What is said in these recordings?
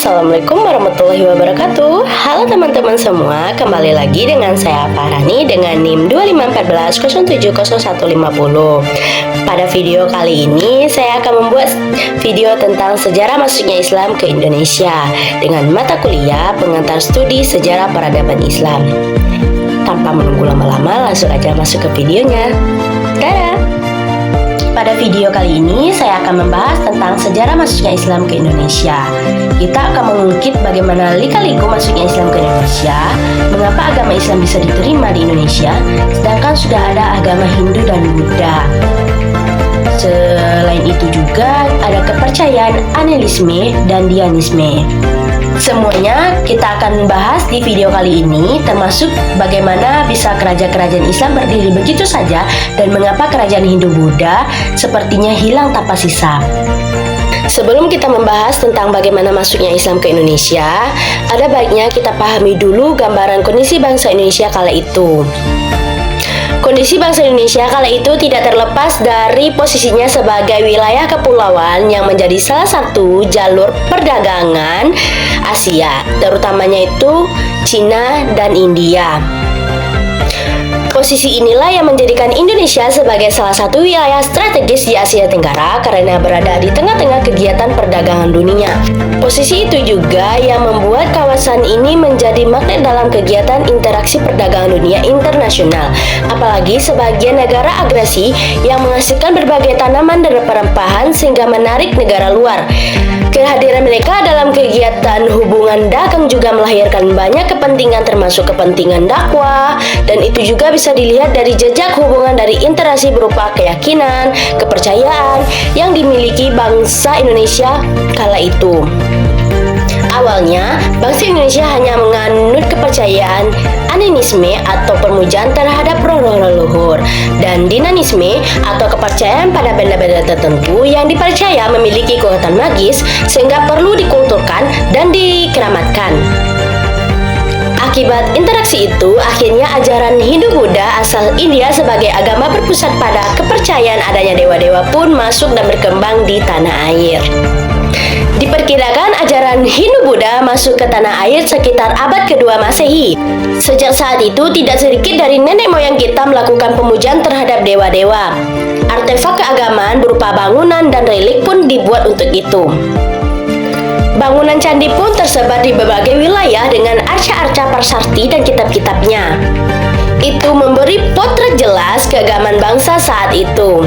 Assalamualaikum warahmatullahi wabarakatuh. Halo teman-teman semua, kembali lagi dengan saya Farhani dengan NIM 2514070150. Pada video kali ini saya akan membuat video tentang sejarah masuknya Islam ke Indonesia dengan mata kuliah pengantar studi sejarah peradaban Islam. Tanpa menunggu lama-lama, langsung aja masuk ke videonya. Dadah! Pada video kali ini saya akan membahas tentang sejarah masuknya Islam ke Indonesia. Kita akan mengungkit bagaimana lika-liku masuknya Islam ke Indonesia, mengapa agama Islam bisa diterima di Indonesia, sedangkan sudah ada agama Hindu dan Buddha. Selain itu juga ada kepercayaan animisme dan dianisme. Semuanya kita akan bahas di video kali ini, termasuk bagaimana bisa kerajaan-kerajaan Islam berdiri begitu saja dan mengapa kerajaan Hindu-Buddha sepertinya hilang tanpa sisa. Sebelum kita membahas tentang bagaimana masuknya Islam ke Indonesia, ada baiknya kita pahami dulu gambaran kondisi bangsa Indonesia kala itu. Kondisi bangsa Indonesia kala itu tidak terlepas dari posisinya sebagai wilayah kepulauan yang menjadi salah satu jalur perdagangan Asia, terutamanya itu Cina dan India. Posisi inilah yang menjadikan Indonesia sebagai salah satu wilayah strategis di Asia Tenggara karena berada di tengah-tengah kegiatan perdagangan dunia. Posisi itu juga yang membuat kawasan ini menjadi magnet dalam kegiatan interaksi perdagangan dunia internasional. Apalagi sebagian negara agresi yang menghasilkan berbagai tanaman dan rempahan sehingga menarik negara luar. Kehadiran mereka dalam kegiatan hubungan dagang juga melahirkan banyak kepentingan termasuk kepentingan dakwah, dan itu juga bisa dilihat dari jejak hubungan dari interaksi berupa keyakinan, kepercayaan yang dimiliki bangsa Indonesia kala itu. Awalnya, bangsa Indonesia hanya menganut kepercayaan animisme atau permujaan terhadap roh-roh leluhur, dan dinanisme atau kepercayaan pada benda-benda tertentu yang dipercaya memiliki kekuatan magis sehingga perlu dikulturkan dan dikeramatkan. Akibat interaksi itu, akhirnya ajaran Hindu-Buddha asal India sebagai agama berpusat pada kepercayaan adanya dewa-dewa pun masuk dan berkembang di tanah air. Diperkirakan ajaran Hindu-Buddha masuk ke tanah air sekitar abad kedua Masehi. Sejak saat itu, tidak sedikit dari nenek moyang kita melakukan pemujaan terhadap dewa-dewa. Artefak keagamaan berupa bangunan dan relik pun dibuat untuk itu. Bangunan candi pun tersebar di berbagai wilayah dengan arca-arca prasasti dan kitab-kitabnya. Itu memberi potret jelas keagamaan bangsa saat itu.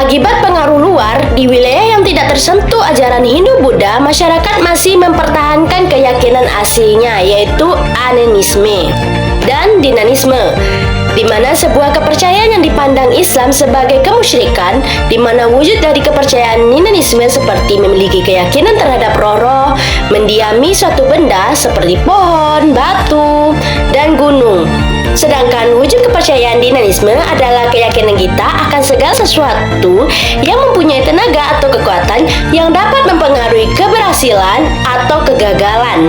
Akibat pengaruh luar, di wilayah yang tidak tersentuh ajaran Hindu-Buddha, masyarakat masih mempertahankan keyakinan aslinya, yaitu animisme dan dinanisme, di mana sebuah kepercayaan yang dipandang Islam sebagai kemusyrikan, di mana wujud dari kepercayaan dinanisme seperti memiliki keyakinan terhadap roh-roh, mendiami suatu benda seperti pohon, batu, dan gunung. Sedangkan wujud kepercayaan dinanisme adalah keyakinan kita akan segala sesuatu yang mempunyai tenaga atau kekuatan yang dapat mempengaruhi keberhasilan atau kegagalan.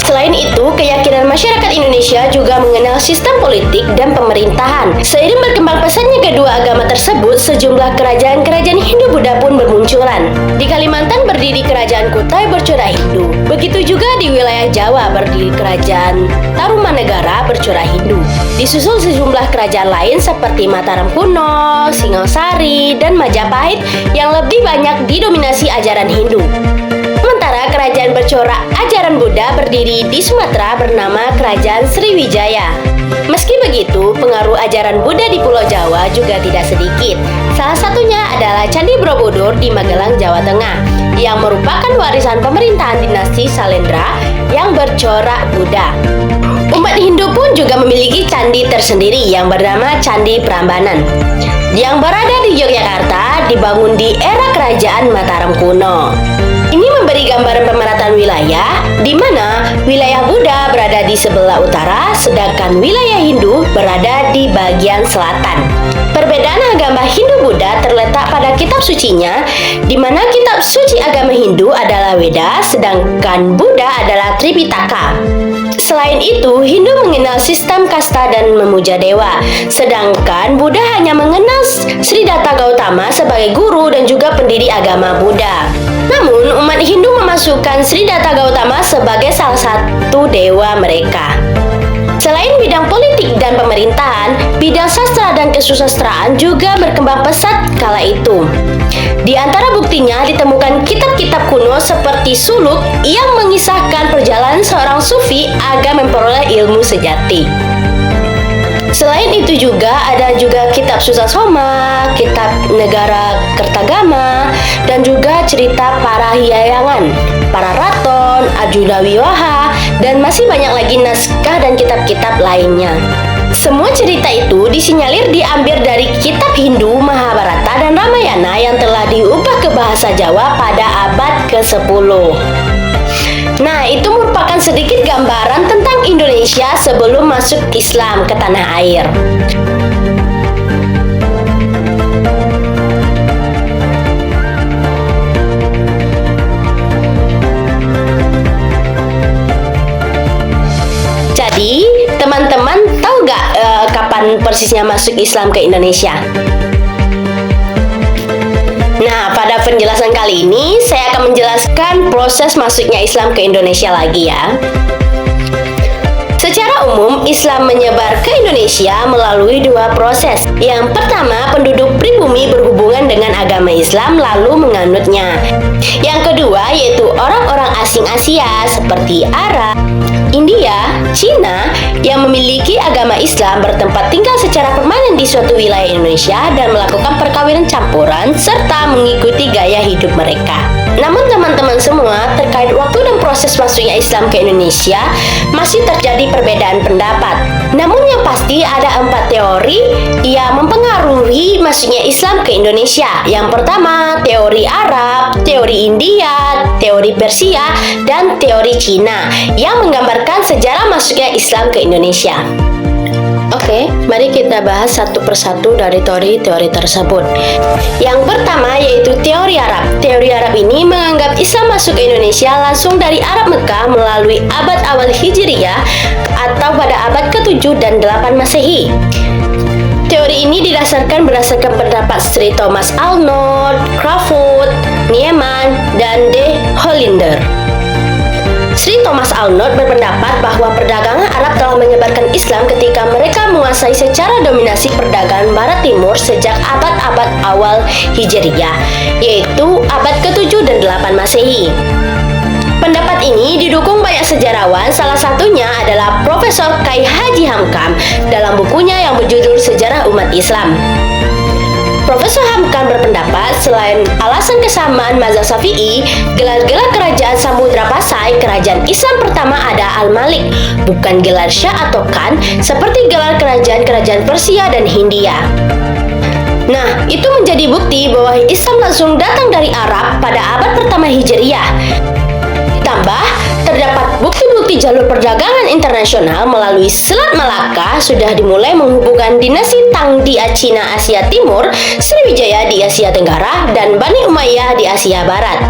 Selain itu, keyakinan masyarakat Indonesia juga mengenal sistem politik dan pemerintahan. Seiring berkembang pesatnya kedua agama tersebut, sejumlah kerajaan-kerajaan Hindu-Buddha pun bermunculan. Di Kalimantan berdiri kerajaan Kutai bercorak Hindu. Begitu juga di wilayah Jawa berdiri kerajaan Tarumanegara bercorak Hindu. Disusul sejumlah kerajaan lain seperti Mataram kuno, Singosari, dan Majapahit yang lebih banyak didominasi ajaran Hindu. Sementara kerajaan bercorak ajaran Buddha berdiri di Sumatera bernama Kerajaan Sriwijaya. Meski begitu, pengaruh ajaran Buddha di Pulau Jawa juga tidak sedikit. Salah satunya adalah Candi Borobudur di Magelang, Jawa Tengah, yang merupakan warisan pemerintahan dinasti Salendra yang bercorak Buddha. Umat Hindu pun juga memiliki candi tersendiri yang bernama Candi Prambanan, yang berada di Yogyakarta, dibangun di era Kerajaan Mataram kuno. Ini memberi gambaran pemerataan wilayah, di mana wilayah Buddha berada di sebelah utara, sedangkan wilayah Hindu berada di bagian selatan. Perbedaan agama Hindu-Buddha terletak pada kitab sucinya, di mana kitab suci agama Hindu adalah Weda, sedangkan Buddha adalah Tripitaka. Selain itu, Hindu mengenal sistem kasta dan memuja dewa, sedangkan Buddha hanya mengenal Siddhartha Gautama sebagai guru dan juga pendiri agama Buddha. Namun, umat Hindu memasukkan Sridatta Gautama sebagai salah satu dewa mereka. Selain bidang politik dan pemerintahan, bidang sastra dan kesusastraan juga berkembang pesat kala itu. Di antara buktinya ditemukan kitab-kitab kuno seperti Suluk yang mengisahkan perjalanan seorang sufi agar memperoleh ilmu sejati. Selain itu ada juga kitab Sutasoma, kitab Negara Kertagama, dan juga cerita para Hyayangan, para Raton, Arjuna Wiwaha, dan masih banyak lagi naskah dan kitab-kitab lainnya. Semua cerita itu disinyalir diambil dari kitab Hindu, Mahabharata, dan Ramayana yang telah diubah ke bahasa Jawa pada abad ke-10. Nah, itu merupakan sedikit gambaran tentang Indonesia sebelum masuk Islam ke tanah air. Jadi, teman-teman tahu nggak kapan persisnya masuk Islam ke Indonesia? Nah, pada penjelasan kali ini saya akan menjelaskan proses masuknya Islam ke Indonesia lagi ya. Secara umum, Islam menyebar ke Indonesia melalui dua proses. Yang pertama, penduduk pribumi berhubungan dengan agama Islam lalu menganutnya. Yang kedua, yaitu orang-orang asing Asia seperti Arab, India, Cina yang memiliki agama Islam bertempat tinggal secara permanen di suatu wilayah Indonesia dan melakukan perkawinan campuran serta mengikuti gaya hidup mereka. Namun teman-teman semua, terkait waktu dan proses masuknya Islam ke Indonesia masih terjadi perbedaan pendapat. Namun yang pasti ada 4 teori yang mempengaruhi masuknya Islam ke Indonesia. Yang pertama, teori Arab, teori India, teori Persia, dan teori Cina yang menggambarkan sejarah masuknya Islam ke Indonesia. Oke, mari kita bahas satu persatu dari teori-teori tersebut. Yang pertama yaitu teori Arab. Teori Arab ini menganggap Islam masuk ke Indonesia langsung dari Arab Mekah melalui abad awal Hijriyah atau pada abad ke-7 dan 8 Masehi. Teori ini berdasarkan pendapat Sri Thomas Arnold, Crawford, Nieman, dan De Hollander. Sri Thomas Arnold berpendapat bahwa perdagangan Arab telah menyebarkan Islam ketika mereka menguasai secara dominasi perdagangan Barat Timur sejak abad-abad awal Hijriyah, yaitu abad ke-7 dan 8 Masehi. Pendapat ini didukung banyak sejarawan, salah satunya adalah Profesor Kai Haji Hamkam dalam bukunya yang berjudul Sejarah Umat Islam. Profesor Hamkan berpendapat selain alasan kesamaan mazhab Syafi'i, gelar-gelar kerajaan Samudra Pasai, kerajaan Islam pertama ada Al-Malik, bukan gelar Syah atau Khan seperti gelar kerajaan-kerajaan Persia dan Hindia. Nah, itu menjadi bukti bahwa Islam langsung datang dari Arab pada abad pertama Hijriyah. Ditambah, terdapat bukti-bukti jalur perdagangan internasional melalui Selat Malaka sudah dimulai menghubungkan dinasti Tang di Cina Asia Timur, Sriwijaya di Asia Tenggara, dan Bani Umayyah di Asia Barat.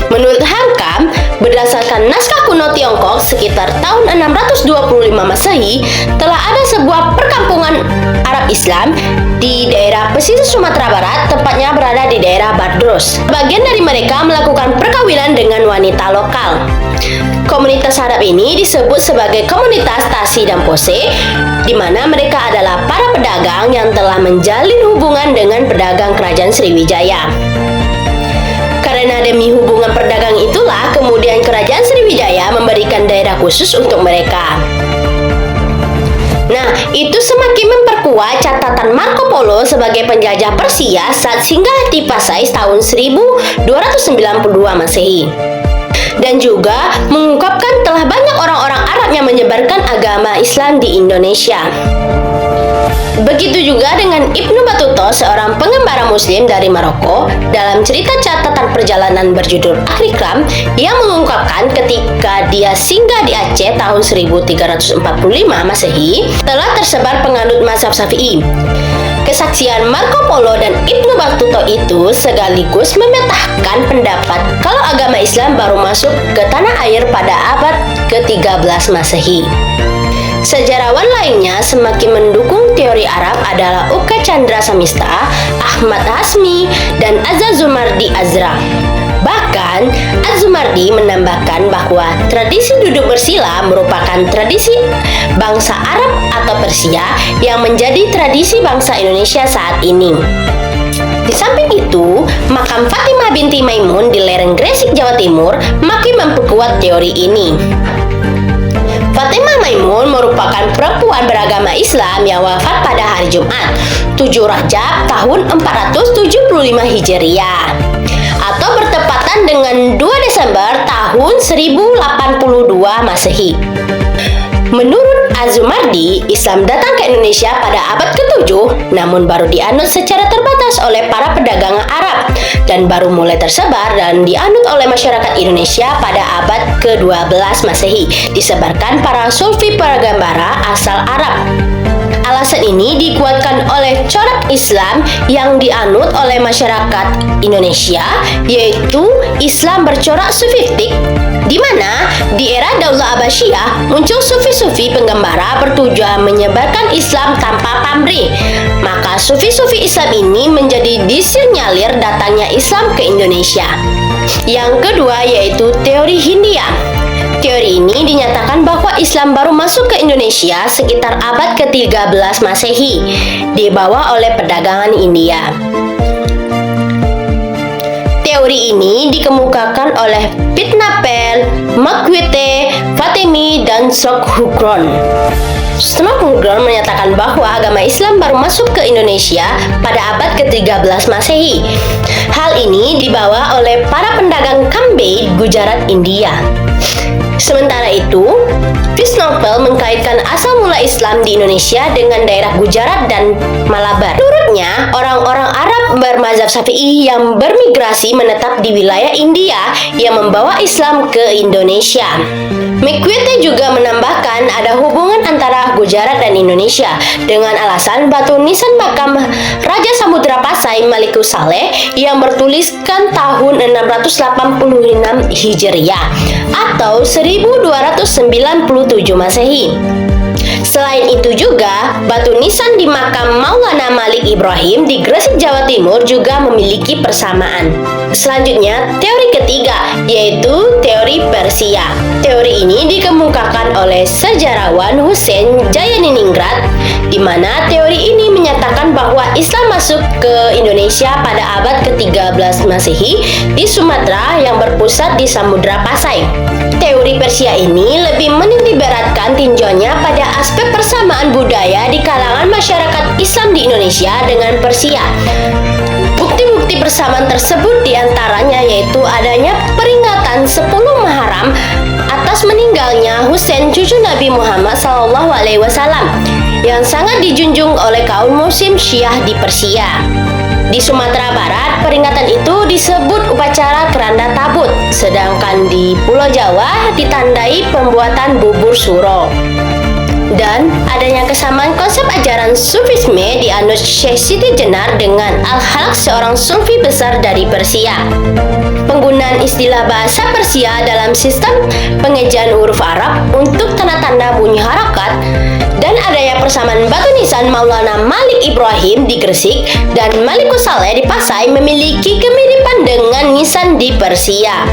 Menurut Hamkam, berdasarkan naskah kuno Tiongkok sekitar tahun 625 Masehi, telah ada sebuah perkampungan Arab Islam di daerah pesisir Sumatera Barat, tepatnya berada di daerah Badros. Bagian dari mereka melakukan perkawinan dengan wanita lokal. Komunitas Arab ini disebut sebagai komunitas Tasi dan Pose, di mana mereka adalah para pedagang yang telah menjalin hubungan dengan pedagang kerajaan Sriwijaya. Karena demi hubungan perdagang itulah kemudian kerajaan Sriwijaya memberikan daerah khusus untuk mereka. Nah, itu semakin memperkuat catatan Marco Polo sebagai penjajah Persia saat singgah di Pasai tahun 1292 Masehi. Dan juga mengungkapkan telah banyak orang-orang Arab yang menyebarkan agama Islam di Indonesia. Begitu juga dengan Ibnu Battuta, seorang pengembara muslim dari Maroko, dalam cerita catatan perjalanan berjudul Al-Ikram yang mengungkapkan ketika dia singgah di Aceh tahun 1345 Masehi, telah tersebar penganut mazhab Syafi'i. Kesaksian Marco Polo dan Ibnu Battuta itu sekaligus mematahkan pendapat kalau agama Islam baru masuk ke tanah air pada abad ke-13 Masehi. Sejarawan lainnya semakin mendukung teori Arab adalah Uka Chandra Samista, Ahmad Hasmi, dan Azza Zumardi Azra. Bahkan, Az-Zumardi menambahkan bahwa tradisi duduk bersila merupakan tradisi bangsa Arab atau Persia yang menjadi tradisi bangsa Indonesia saat ini. Di samping itu, makam Fatimah binti Maimun di lereng Gresik, Jawa Timur makin memperkuat teori ini. Fatimah Maimun merupakan perempuan beragama Islam yang wafat pada hari Jumat, 7 Rajab tahun 475 Hijriah atau bertepatan dengan 2 Desember tahun 1082 Masehi. Menurut Az-Zumardi, Islam datang ke Indonesia pada abad ke-7, namun baru dianut secara terbatas oleh para pedagang Arab dan baru mulai tersebar dan dianut oleh masyarakat Indonesia pada abad ke-12 Masehi, disebarkan para sufi pegambara asal Arab. Alasan ini dikuatkan oleh corak Islam yang dianut oleh masyarakat Indonesia, yaitu Islam bercorak sufistik, di mana di era Daulah Abbasiyah muncul sufi-sufi penggembara bertujuan menyebarkan Islam tanpa pamrih. Maka sufi-sufi Islam ini menjadi disinyalir datangnya Islam ke Indonesia. Yang kedua yaitu teori Hindia. Teori ini dinyatakan bahwa Islam baru masuk ke Indonesia sekitar abad ke-13 Masehi, dibawa oleh perdagangan India. Teori ini dikemukakan oleh Pitnapel, McVitie, Fatemi, dan Shockhukron. Shockhukron menyatakan bahwa agama Islam baru masuk ke Indonesia pada abad ke-13 Masehi. Hal ini dibawa oleh para pedagang Cambay, Gujarat, India. Sementara itu, Pitnapel mengkaitkan asal mula Islam di Indonesia dengan daerah Gujarat dan Malabar. Menurutnya, orang-orang Arab bermazhab Syafi'i yang bermigrasi menetap di wilayah India yang membawa Islam ke Indonesia. McVitie juga menambahkan ada hubungan antara Gujarat dan Indonesia dengan alasan batu nisan makam Raja Samudra Pasai Malikus Saleh yang bertuliskan tahun 686 Hijriah atau 1297 Masehi. Selain itu juga, batu nisan di makam Maulana Malik Ibrahim di Gresik, Jawa Timur juga memiliki persamaan. Selanjutnya, teori ketiga, yaitu teori Persia. Teori ini dikemukakan oleh sejarawan Hussein Jayaniningrat, di mana teori ini menyatakan bahwa Islam masuk ke Indonesia pada abad ke-13 Masehi di Sumatera yang berpusat di Samudra Pasai. Teori Persia ini lebih menitikberatkan tinjauannya pada aspek persamaan budaya di kalangan masyarakat Islam di Indonesia dengan Persia. Bukti-bukti persamaan tersebut diantaranya yaitu adanya peringatan 10 Muharram atas meninggalnya Husain cucu Nabi Muhammad SAW yang sangat dijunjung oleh kaum muslim Syiah di Persia. Di Sumatera Barat, peringatan itu disebut upacara keranda tabut, sedangkan di Pulau Jawa ditandai pembuatan bubur suro. Dan adanya kesamaan konsep ajaran Sufisme dianut Syekh Siti Jenar dengan Al-Halaq, seorang sufi besar dari Persia. Penggunaan istilah bahasa Persia dalam sistem pengejaan huruf Arab untuk tanda-tanda bunyi harakat dan adanya persamaan batu nisan Maulana Malik Ibrahim di Gresik dan Malikus Saleh di Pasai memiliki kemiripan dengan nisan di Persia.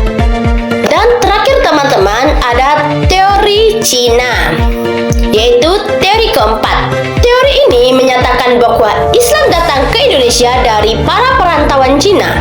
Dan terakhir teman-teman, ada teori Cina, yaitu teori keempat. Teori ini menyatakan bahwa Islam datang ke Indonesia dari para perantauan Cina.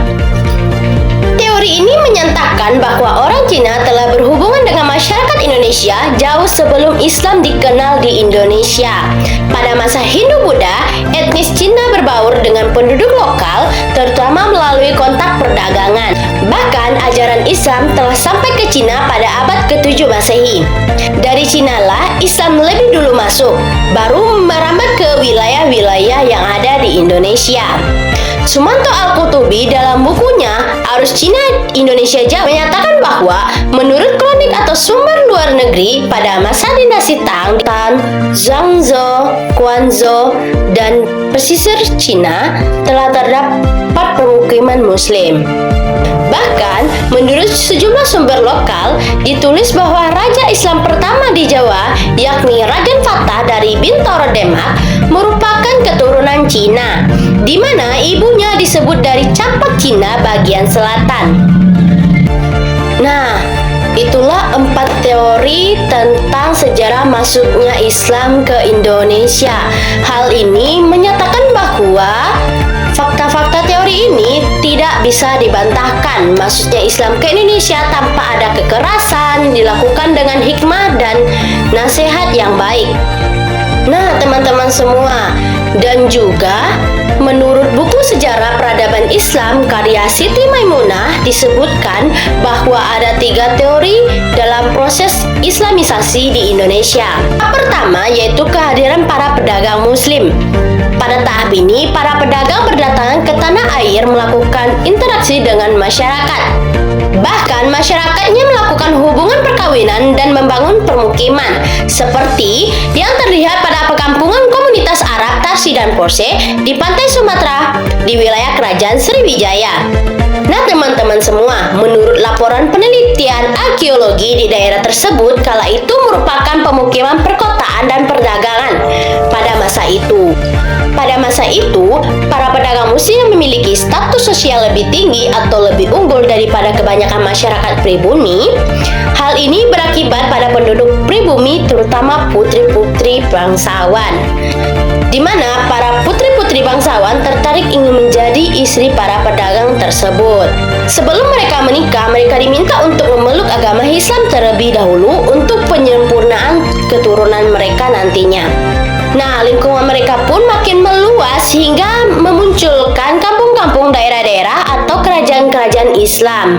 Teori ini menyatakan bahwa orang Cina telah berhubungan dengan masyarakat Indonesia jauh sebelum Islam dikenal di Indonesia. Pada masa Hindu-Buddha, etnis Cina berbaur dengan penduduk lokal, terutama melalui kontak perdagangan. Bahkan, ajaran Islam telah sampai ke Cina pada abad ke-7 Masehi. Dari Cina lah Islam lebih dulu masuk, baru merambat ke wilayah-wilayah yang ada di Indonesia. Sumanto Al-Qutubi dalam bukunya Arus Cina Indonesia Jawa menyatakan bahwa menurut kronik atau sumber luar negeri pada masa dinasti Tang, Zhangzhou, Guangzhou, dan pesisir Cina telah terdapat pemukiman Muslim. Bahkan, menurut sejumlah sumber lokal, ditulis bahwa Raja Islam pertama di Jawa, yakni Raden Fatah dari Bintoro Demak, merupakan keturunan Cina, di mana ibunya disebut dari campak Cina bagian selatan. Itulah 4 teori tentang sejarah masuknya Islam ke Indonesia. Hal ini menyatakan bahwa fakta-fakta teori ini tidak bisa dibantahkan. Masuknya Islam ke Indonesia tanpa ada kekerasan, dilakukan dengan hikmah dan nasihat yang baik. Nah, teman-teman semua, dan juga menurut buku sejarah peradaban Islam karya Siti Maimunah disebutkan bahwa ada 3 teori dalam proses Islamisasi di Indonesia. Yang pertama yaitu kehadiran para pedagang Muslim. Pada tahap ini, para pedagang berdatangan ke tanah air melakukan interaksi dengan masyarakat. Bahkan masyarakatnya melakukan hubungan perkawinan dan membangun permukiman, seperti yang terlihat pada perkampungan komunitas Arab Tarsi dan Porse di pantai Sumatera di wilayah Kerajaan Sriwijaya. Nah, teman-teman semua, menurut laporan penelitian arkeologi di daerah tersebut, kala itu merupakan pemukiman perkotaan dan perdagangan pada masa itu. Pada masa itu, para pedagang Muslim yang memiliki status sosial lebih tinggi atau lebih unggul daripada kebanyakan masyarakat pribumi. Hal ini berakibat pada penduduk pribumi, terutama putri-putri bangsawan, di mana para putri-putri bangsawan tertarik ingin menjadi istri para pedagang tersebut. Sebelum mereka menikah, mereka diminta untuk memeluk agama Islam terlebih dahulu untuk penyempurnaan keturunan mereka nantinya. Nah, lingkungan mereka pun makin meluas hingga memunculkan kampung-kampung, daerah-daerah atau kerajaan-kerajaan Islam.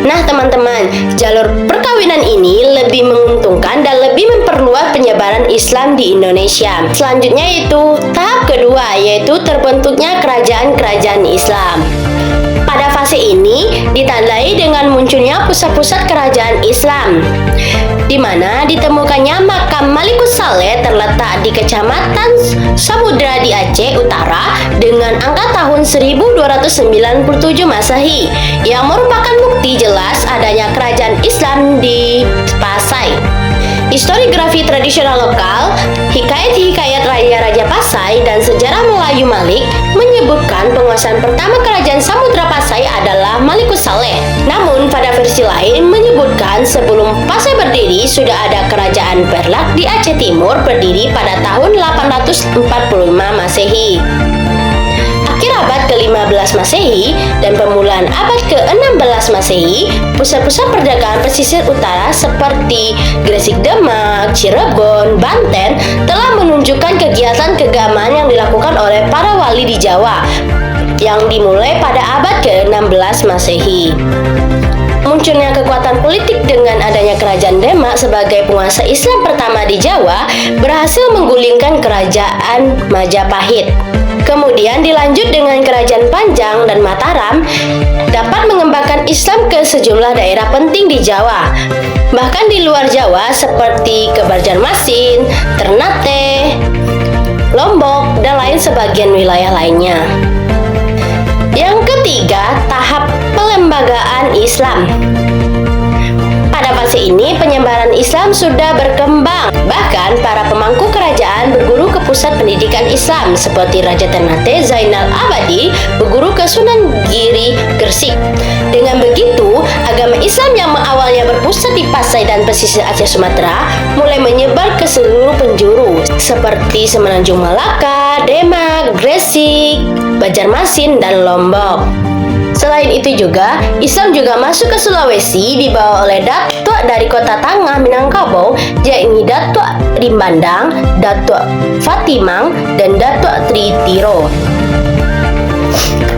Nah, teman-teman, jalur perkawinan ini lebih menguntungkan dan lebih memperluas penyebaran Islam di Indonesia. Selanjutnya yaitu tahap kedua, yaitu terbentuknya kerajaan-kerajaan Islam. Pada fase ini ditandai dengan munculnya pusat-pusat kerajaan Islam, di mana ditemukannya makam Malikus Saleh terletak di Kecamatan Samudra di Aceh Utara dengan angka tahun 1297 Masehi, yang merupakan bukti jelas adanya kerajaan Islam di Pasai. Historiografi tradisional lokal, hikayat-hikayat Raja-Raja Pasai, dan sejarah Melayu Malik menyebutkan penguasaan pertama kerajaan Samudra Pasai adalah Malikus Saleh. Namun, pada versi lain menyebutkan sebelum Pasai berdiri sudah ada kerajaan Perlak di Aceh Timur berdiri pada tahun 845 Masehi. Akhir abad ke-15 Masehi dan permulaan abad ke-16 Masehi, pusat-pusat perdagangan pesisir utara seperti Gresik, Demak, Cirebon, Banten telah menunjukkan kegiatan keagamaan yang dilakukan oleh para wali di Jawa yang dimulai pada abad ke-16 Masehi. Munculnya kekuatan politik dengan adanya kerajaan Demak sebagai penguasa Islam pertama di Jawa berhasil menggulingkan kerajaan Majapahit. Kemudian dilanjut dengan kerajaan Panjang dan Mataram dapat mengembangkan Islam ke sejumlah daerah penting di Jawa, bahkan di luar Jawa seperti ke Banjarmasin, Ternate, Lombok, dan lain sebagian wilayah lainnya. Yang ketiga, tahap pelembagaan Islam. Pada fase ini, penyebaran Islam sudah berkembang. Bahkan, para pemangku kerajaan berguru ke pusat pendidikan Islam, seperti Raja Ternate Zainal Abadi berguru ke Sunan Giri, Gresik. Dengan begitu, agama Islam yang awalnya berpusat di Pasai dan pesisir Aceh Sumatera mulai menyebar ke seluruh penjuru, seperti Semenanjung Malaka, Demak, Gresik, Banjarmasin, dan Lombok. Selain itu juga, Islam juga masuk ke Sulawesi dibawa oleh datuk dari kota Tangah Minangkabau, yakni Datuk Rimbandang, Datuk Fatimang, dan Datuk Tritiro.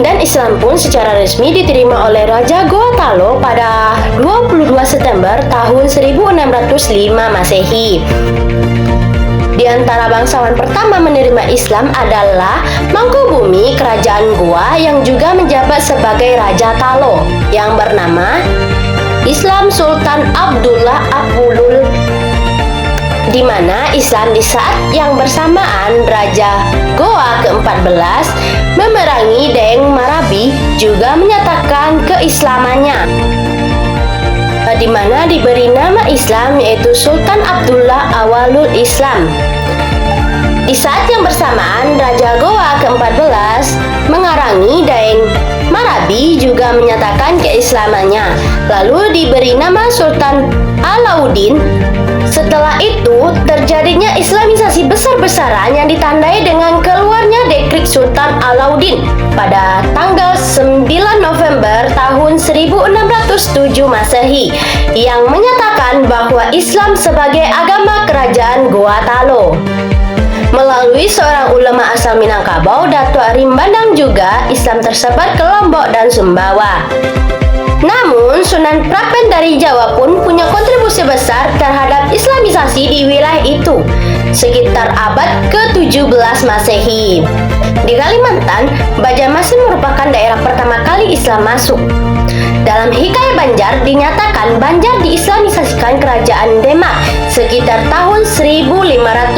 Dan Islam pun secara resmi diterima oleh Raja Goa Talo pada 22 September tahun 1605 Masehi. Di antara bangsawan pertama menerima Islam adalah Mangkubumi Kerajaan Goa yang juga menjabat sebagai Raja Talo yang bernama Islam Sultan Abdullah Abdulul, di mana Islam di saat yang bersamaan Raja Goa ke-14 memerangi Deng Marabi juga menyatakan keislamannya, di mana diberi nama Islam yaitu Sultan Abdullah Awalul Islam. Di saat yang bersamaan, Raja Goa ke-14 mengarangi Daeng Marabi juga menyatakan keislamannya, lalu diberi nama Sultan Alauddin. Setelah itu, terjadinya Islamisasi besar-besaran yang ditandai dengan keluarnya dekrit Sultan Alauddin pada tanggal 9 November tahun 1607 Masehi yang menyatakan bahwa Islam sebagai agama kerajaan Goa Talo. Melalui seorang ulama asal Minangkabau, Datuk Arim Bandang juga, Islam tersebar ke Lombok dan Sumbawa. Namun, Sunan Prapen dari Jawa pun punya kontribusi besar terhadap Islamisasi di wilayah itu, sekitar abad ke-17 Masehi. Di Kalimantan, Banjarmasin merupakan daerah pertama kali Islam masuk. Dalam Hikayat Banjar dinyatakan Banjar diislamisasikan kerajaan Demak sekitar tahun 1550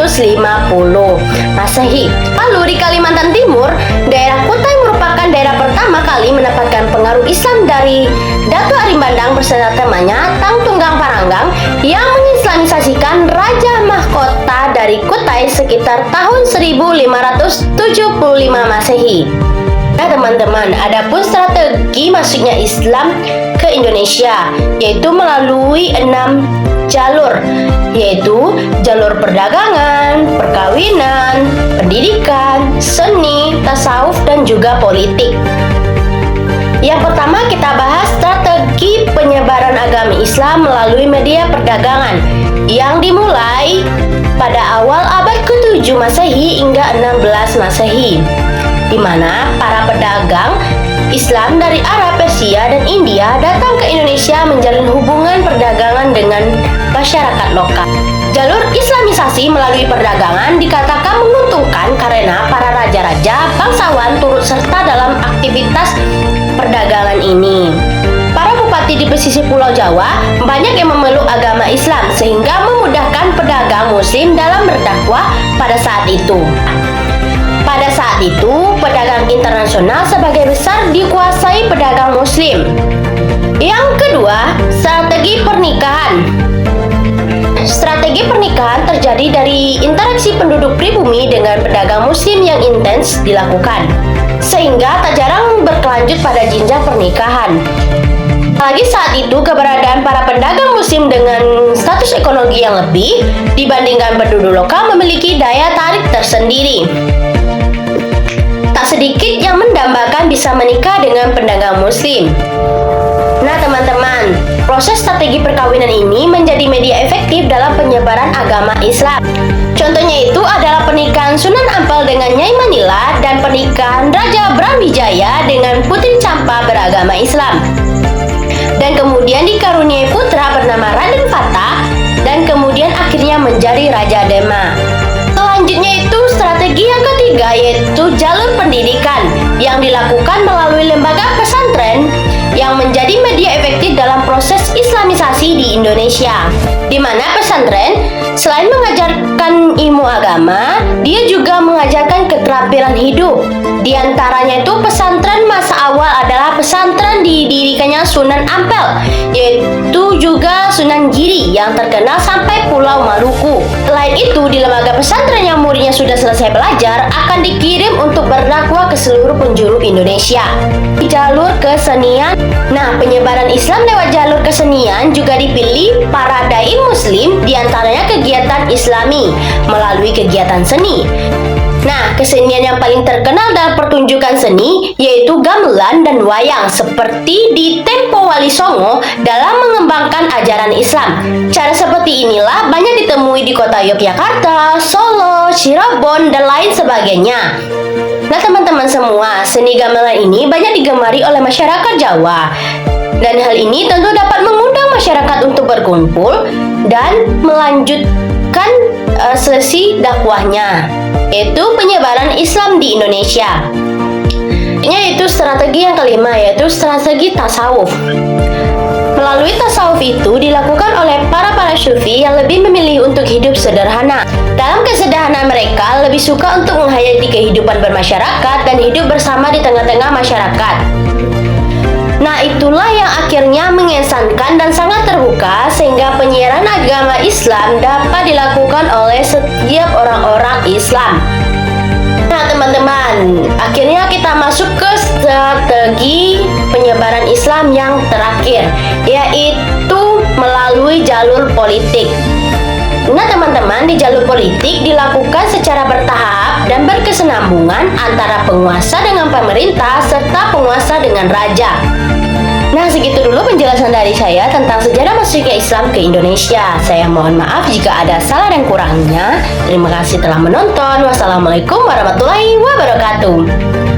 Masehi. Lalu di Kalimantan Timur, daerah Kutai merupakan daerah pertama kali mendapatkan pengaruh Islam dari Datuk Arim Bandang beserta temannya Tang Tunggang Paranggang yang mengislamisasikan Raja Mahkota dari Kutai sekitar tahun 1575 Masehi. Nah teman-teman, adapun strategi masuknya Islam ke Indonesia yaitu melalui 6 jalur, yaitu jalur perdagangan, perkawinan, pendidikan, seni, tasawuf, dan juga politik. Yang pertama kita bahas strategi penyebaran agama Islam melalui media perdagangan yang dimulai pada awal abad ke-7 Masehi hingga 16 Masehi, di mana para pedagang Islam dari Arab, Persia, dan India datang ke Indonesia menjalin hubungan perdagangan dengan masyarakat lokal. Jalur Islamisasi melalui perdagangan dikatakan menguntungkan karena para raja-raja bangsawan turut serta dalam aktivitas perdagangan ini. Para bupati di pesisir Pulau Jawa banyak yang memeluk agama Islam sehingga memudahkan pedagang muslim dalam berdakwah pada saat itu. Pada saat itu, pedagang internasional sebagai besar dikuasai pedagang muslim. Yang kedua, strategi pernikahan. Strategi pernikahan terjadi dari interaksi penduduk pribumi dengan pedagang muslim yang intens dilakukan, sehingga tak jarang berkelanjut pada jenjang pernikahan. Apalagi saat itu keberadaan para pedagang muslim dengan status ekonomi yang lebih dibandingkan penduduk lokal memiliki daya tarik tersendiri. Tak sedikit yang mendambakan bisa menikah dengan pedagang muslim. Nah teman-teman, proses strategi perkawinan ini menjadi media efektif dalam penyebaran agama Islam. Contohnya itu adalah pernikahan Sunan Ampel dengan Nyai Manila dan pernikahan Raja Brawijaya dengan Putri Campa beragama Islam. Dan kemudian dikaruniai putra bernama Raden Fata dan kemudian akhirnya menjadi Raja Demak. Selanjutnya itu strategi yang ketiga yaitu jalur pendidikan yang dilakukan melalui lembaga pesantren yang menjadi media efektif dalam proses Islamisasi di Indonesia, di mana pesantren selain mengajarkan ilmu agama, dia juga mengajarkan keterampilan hidup. Di antaranya itu pesantren masa awal adalah pesantren didirikannya Sunan Ampel, yaitu juga Sunan Giri yang terkenal sampai Pulau Maluku. Selain itu, di lembaga pesantren yang muridnya sudah selesai belajar akan dikirim untuk berdakwah ke seluruh penjuru Indonesia. Di jalur kesenian, nah penyebaran Islam lewat jalur kesenian juga dipilih para dai muslim, diantaranya kegiatan Islami melalui kegiatan seni. Nah, kesenian yang paling terkenal dalam pertunjukan seni yaitu gamelan dan wayang seperti di Tempo Wali Songo dalam mengembangkan ajaran Islam. Cara seperti inilah banyak ditemui di kota Yogyakarta, Solo, Cirebon, dan lain sebagainya. Nah teman-teman semua, seni gamelan ini banyak digemari oleh masyarakat Jawa. Dan hal ini tentu dapat mengundang masyarakat untuk berkumpul dan melanjutkan sesi dakwahnya, yaitu penyebaran Islam di Indonesia. Yaitu strategi yang kelima, yaitu strategi tasawuf. Melalui tasawuf itu dilakukan oleh para sufi yang lebih memilih untuk hidup sederhana. Dalam kesederhanaan mereka lebih suka untuk menghayati kehidupan bermasyarakat dan hidup bersama di tengah-tengah masyarakat. Nah, itulah yang akhirnya mengesankan dan sangat terbuka sehingga penyiaran agama Islam dapat dilakukan oleh setiap orang-orang Islam. Nah, teman-teman, akhirnya kita masuk ke strategi penyebaran Islam yang terakhir, yaitu melalui jalur politik. Nah, teman-teman, di jalur politik dilakukan secara bertahap dan berkesinambungan antara penguasa dengan pemerintah serta penguasa dengan raja. Nah, segitu dulu penjelasan dari saya tentang sejarah masuknya Islam ke Indonesia. Saya mohon maaf jika ada salah dan kurangnya. Terima kasih telah menonton. Wassalamualaikum warahmatullahi wabarakatuh.